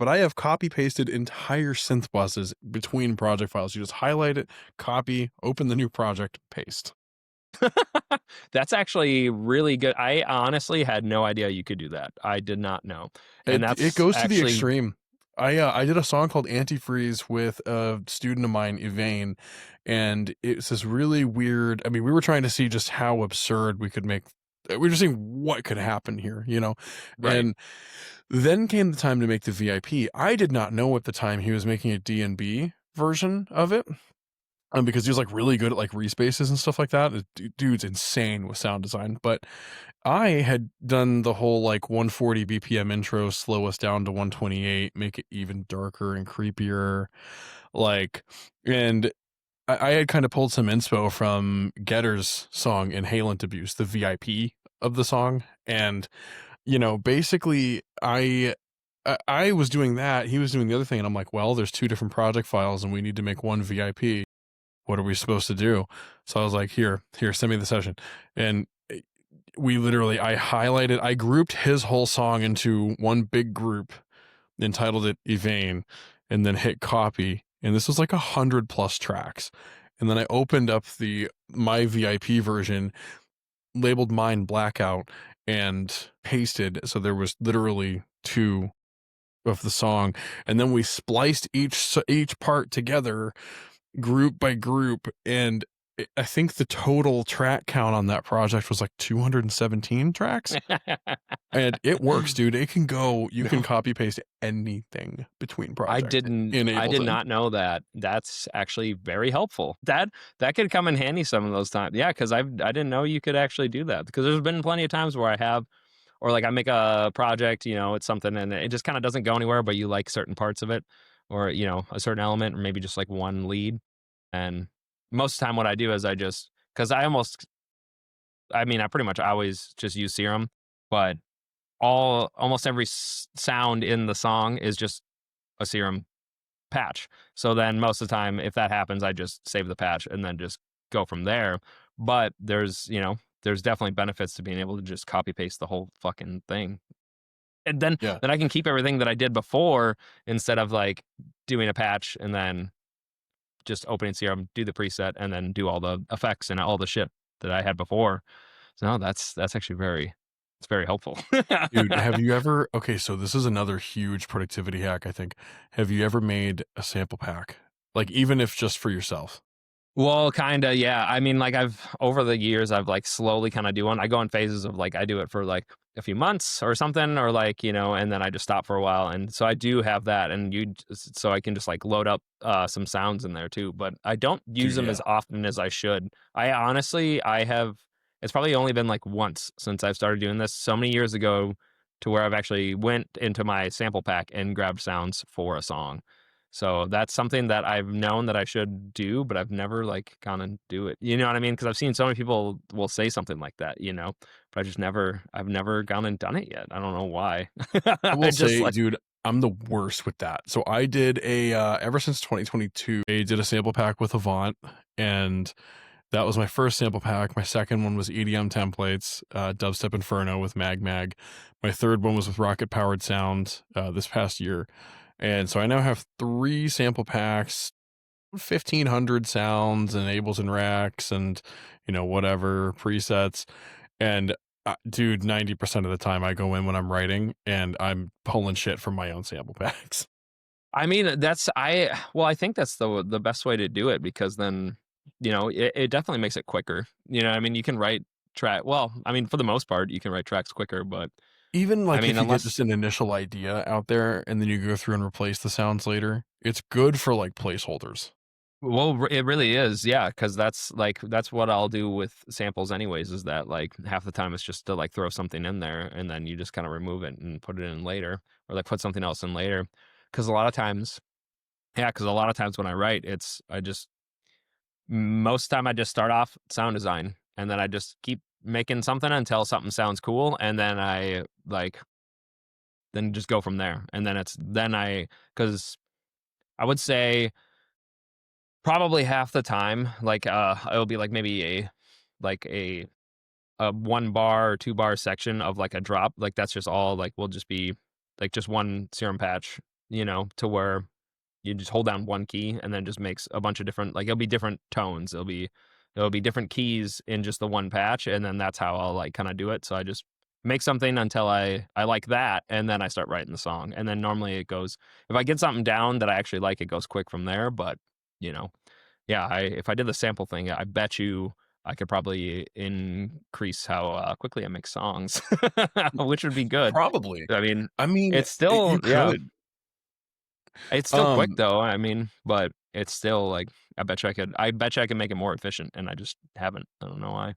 but I have copy pasted entire synth buses between project files. You just highlight it, copy, open the new project, paste. That's actually really good. I honestly had no idea you could do that. I did not know. And It that's goes to the actually extreme. I did a song called Antifreeze with a student of mine, Yvain, and it's this really weird. I mean, we were trying to see just how absurd we could make. We were just seeing what could happen here, you know. right. And then came the time to make the VIP. I did not know at the time he was making a D&B version of it. Because he was like really good at like respaces and stuff like that. Dude's insane with sound design. But I had done the whole like 140 BPM intro, slow us down to 128, make it even darker and creepier. Like, and I had kind of pulled some inspo from Getter's song Inhalant Abuse, the VIP of the song. And, you know, basically I was doing that. He was doing the other thing. And I'm like, well, there's 2 different project files and we need to make one VIP. What are we supposed to do? So I was like, here, send me the session. And we literally, I grouped his whole song into one big group, entitled it Yvain, and then hit copy. And this was like 100+ tracks. And then I opened up my VIP version, labeled mine BLAQOUT, and pasted. So there was literally 2 of the song. And then we spliced each part together, group by group, and I think the total track count on that project was like 217 tracks. And it works, dude. It can go, you can copy paste anything between projects. I did not know that. That's actually very helpful. That could come in handy some of those times. Yeah, because I didn't know you could actually do that, because there's been plenty of times where I have, or like I make a project, you know, it's something and it just kind of doesn't go anywhere, but you like certain parts of it, or, you know, a certain element, or maybe just like one lead. And most of the time what I do is because I pretty much always just use Serum, but almost every sound in the song is just a Serum patch. So then most of the time, if that happens, I just save the patch and then just go from there. But there's definitely benefits to being able to just copy paste the whole fucking thing. And then I can keep everything that I did before, instead of like doing a patch and then just opening Serum, do the preset, and then do all the effects and all the shit that I had before. So no, that's actually it's very helpful. Dude, have you ever, okay, so this is another huge productivity hack, I think. Have you ever made a sample pack? Like, even if just for yourself? Well, kind of, yeah. I mean, like over the years, I've like slowly kind of do one. I go in phases of like, I do it for like a few months or something, or like, you know, and then I just stop for a while. And so I do have that, so I can just like load up some sounds in there too, but I don't use them as often as I should. It's probably only been like once since I've started doing this so many years ago, to where I've actually went into my sample pack and grabbed sounds for a song. So that's something that I've known that I should do, but I've never like gone and do it. You know what I mean? Because I've seen so many people will say something like that, you know, but I've never gone and done it yet. I don't know why. I will say, dude, I'm the worst with that. So I did ever since 2022, I did a sample pack with Avant, and that was my first sample pack. My second one was EDM templates, Dubstep Inferno with Mag. My third one was with Rocket Powered Sound this past year. And so I now have 3 sample packs, 1,500 sounds and Ableton racks and, you know, whatever presets. And dude, 90% of the time I go in when I'm writing and I'm pulling shit from my own sample packs. I mean, I think that's the best way to do it, because then, you know, it definitely makes it quicker. You know, I mean, you can write for the most part, you can write tracks quicker, but even like, I mean, if you get just an initial idea out there and then you go through and replace the sounds later, it's good for like placeholders. Well, it really is, yeah, because that's what I'll do with samples anyways, is that like half the time it's just to like throw something in there and then you just kind of remove it and put it in later, or like put something else in later. Because a lot of times when I write, most of the time I just start off sound design and then I just keep making something until something sounds cool, and then then just go from there. And then because I would say probably half the time, like it'll be like maybe a 1 bar or 2 bar section of like a drop. Like that's just all, like will just be like just one Serum patch to where you just hold down one key and then just makes a bunch of different, like, it'll be different tones. It'll be different keys in just the one patch, and then that's how I'll like kind of do it. So I just make something until I like that, and then I start writing the song. And then normally it goes, if I get something down that I actually like, it goes quick from there. But yeah, if I did the sample thing, I bet you I could probably increase how quickly I make songs, which would be good. Probably. I mean, I mean, it's still, you could. it's still quick though. I mean, but it's still like, I bet you I could make it more efficient, and I just haven't. I don't know why.